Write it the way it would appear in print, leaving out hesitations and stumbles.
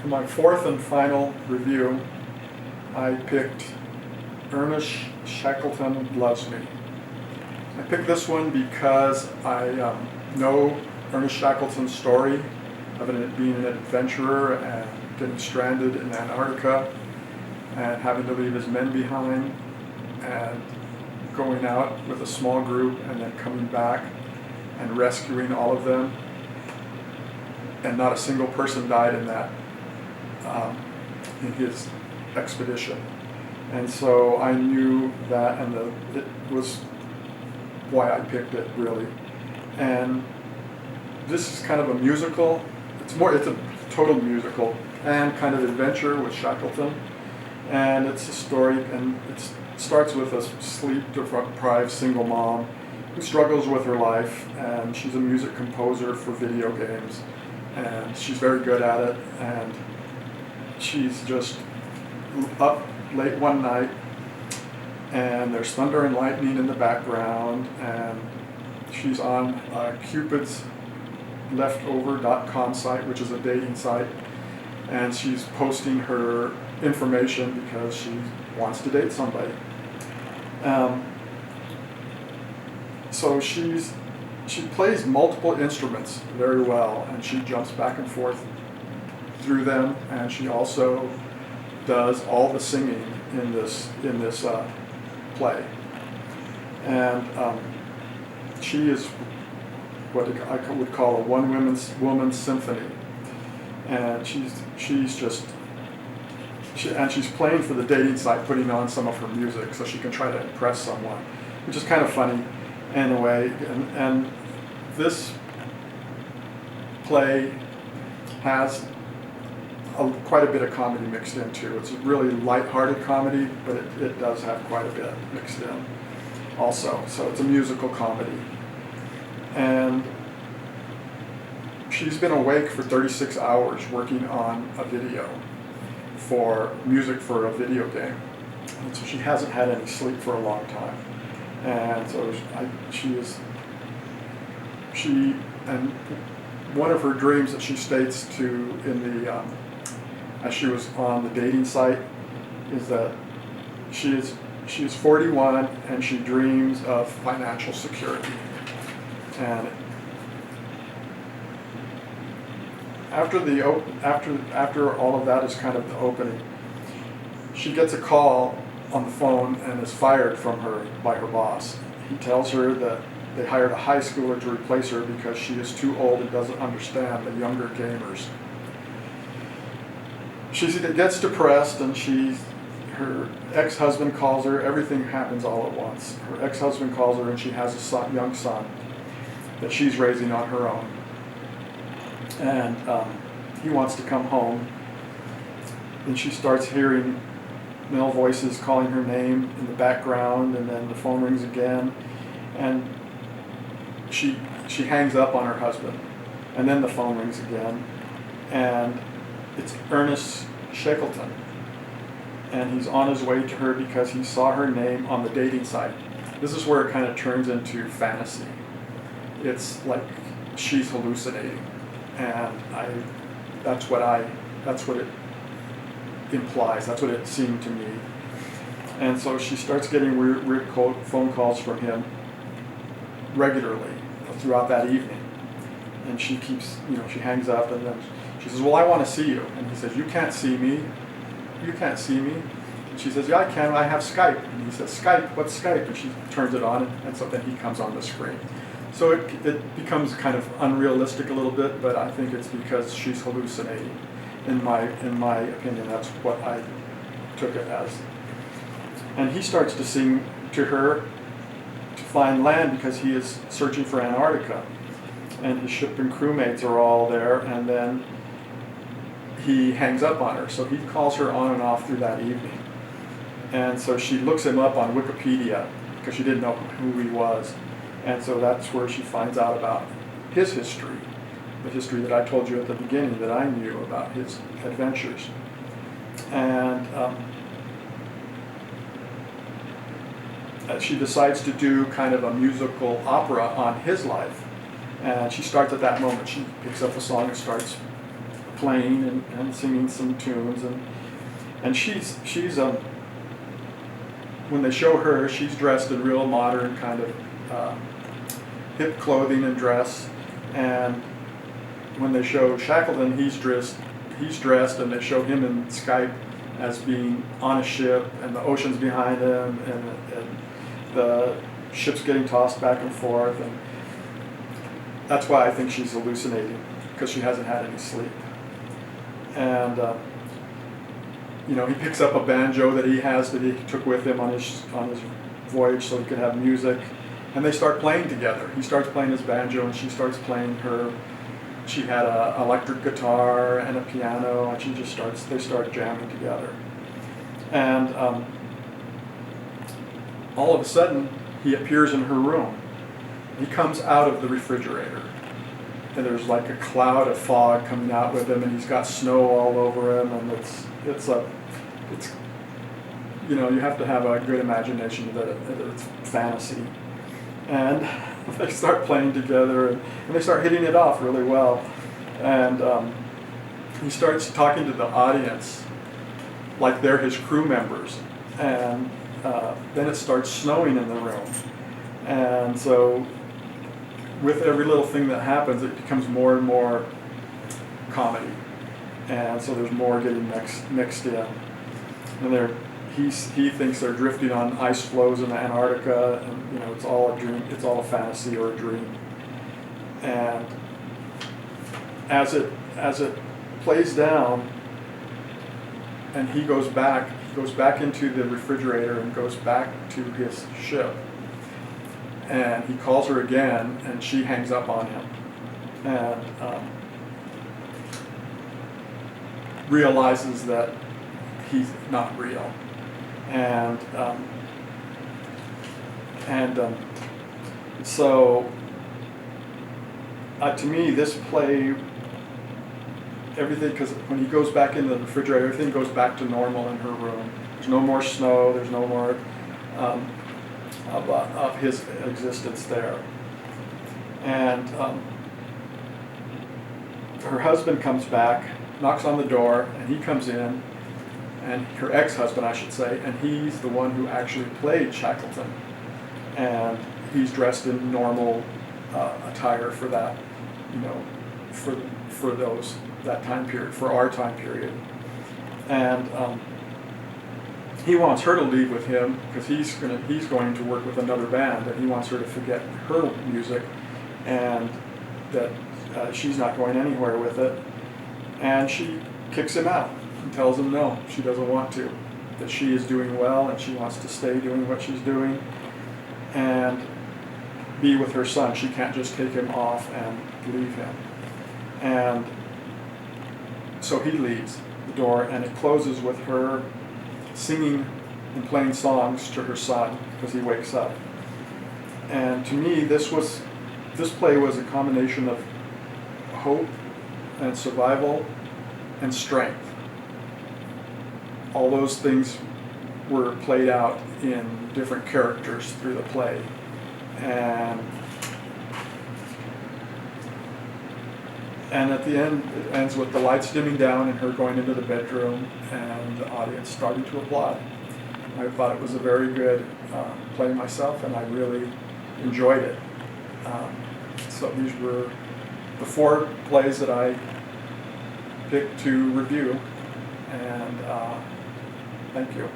For my fourth and final review, I picked Ernest Shackleton Loves Me. I picked this one because I know Ernest Shackleton's story of being an adventurer and getting stranded in Antarctica and having to leave his men behind and going out with a small group and then coming back and rescuing all of them. And not a single person died in that, in his expedition. And so I knew that, and it was why I picked it, really. And this is kind of a musical. It's a total musical and kind of adventure with Shackleton. And it's a story, and it starts with a sleep-deprived single mom who struggles with her life, and she's a music composer for video games, and she's very good at it, and she's just up late one night, and there's thunder and lightning in the background, and she's on Cupid's leftover.com site, which is a dating site, and she's posting her information because she wants to date somebody. So she plays multiple instruments very well, and she jumps back and forth through them, and she also does all the singing in this play. And she is what I would call a one-woman symphony, and she's playing for the dating site, putting on some of her music so she can try to impress someone, which is kind of funny in a way. And this play has quite a bit of comedy mixed in too. It's a really light-hearted comedy, but it does have quite a bit mixed in also. So it's a musical comedy. And she's been awake for 36 hours working on a video for music for a video game. And so she hasn't had any sleep for a long time. And so and one of her dreams that she states as she was on the dating site, is that she is 41 and she dreams of financial security. And after all of that is kind of the opening, she gets a call on the phone and is fired by her boss. He tells her that they hired a high schooler to replace her because she is too old and doesn't understand the younger gamers. She gets depressed, and her ex-husband calls her. Everything happens all at once. Her ex-husband calls her, and she has a young son that she's raising on her own. And he wants to come home, and she starts hearing male voices calling her name in the background, and then the phone rings again, and she hangs up on her husband, and then the phone rings again, and it's Ernest Shackleton, and he's on his way to her because he saw her name on the dating site. This is where it kind of turns into fantasy. It's like she's hallucinating, and that's what it implies. That's what it seemed to me. And so she starts getting weird phone calls from him regularly throughout that evening. And she hangs up, and then she says, "Well, I want to see you." And he says, "You can't see me. You can't see me." And she says, "Yeah, I can. I have Skype." And he says, "Skype? What's Skype?" And she turns it on, and so then he comes on the screen. So it becomes kind of unrealistic a little bit, but I think it's because she's hallucinating. In my opinion, that's what I took it as. And he starts to sing to her to find land because he is searching for Antarctica. And his ship and crewmates are all there, and then he hangs up on her. So he calls her on and off through that evening. And so she looks him up on Wikipedia because she didn't know who he was. And so that's where she finds out about his history, the history that I told you at the beginning that I knew about his adventures. And she decides to do kind of a musical opera on his life. And she starts at that moment. She picks up a song and starts playing and singing some tunes, and she's when they show her, she's dressed in real modern kind of hip clothing and dress, and when they show Shackleton, he's dressed and they show him in Skype as being on a ship, and the ocean's behind him, and the ship's getting tossed back and forth, and that's why I think she's hallucinating, because she hasn't had any sleep. And he picks up a banjo that he took with him on his voyage so he could have music, and they start playing together. He starts playing his banjo, and she starts playing her. She had an electric guitar and a piano, and they start jamming together. And all of a sudden, he appears in her room. He comes out of the refrigerator, and there's like a cloud of fog coming out with him, and he's got snow all over him, and it's you have to have a good imagination that it's fantasy. And they start playing together, and they start hitting it off really well. And he starts talking to the audience like they're his crew members. And then it starts snowing in the room. And so with every little thing that happens, it becomes more and more comedy. And so there's more getting mixed in. And he thinks they're drifting on ice floes in Antarctica, and it's all a dream. It's all a fantasy or a dream. And as it plays down, and he goes back into the refrigerator and goes back to his ship, and he calls her again, and she hangs up on him, and realizes that he's not real. And so to me, this play, everything, because when he goes back in the refrigerator, everything goes back to normal in her room. There's no more snow. There's no more of his existence there. And her husband comes back, knocks on the door, and he comes in. And her ex-husband, I should say, and he's the one who actually played Shackleton. And he's dressed in normal attire for that, for that time period, for our time period. And he wants her to leave with him because he's going to work with another band, and he wants her to forget her music, and that she's not going anywhere with it. And she kicks him out and tells him no, she doesn't want to, that she is doing well and she wants to stay doing what she's doing and be with her son. She can't just take him off and leave him. And so he leaves the door, and it closes with her singing and playing songs to her son because he wakes up. And to me, this play was a combination of hope and survival and strength. All those things were played out in different characters through the play. And at the end, it ends with the lights dimming down and her going into the bedroom and the audience starting to applaud. I thought it was a very good play myself, and I really enjoyed it. So these were the 4 plays that I picked to review, and thank you.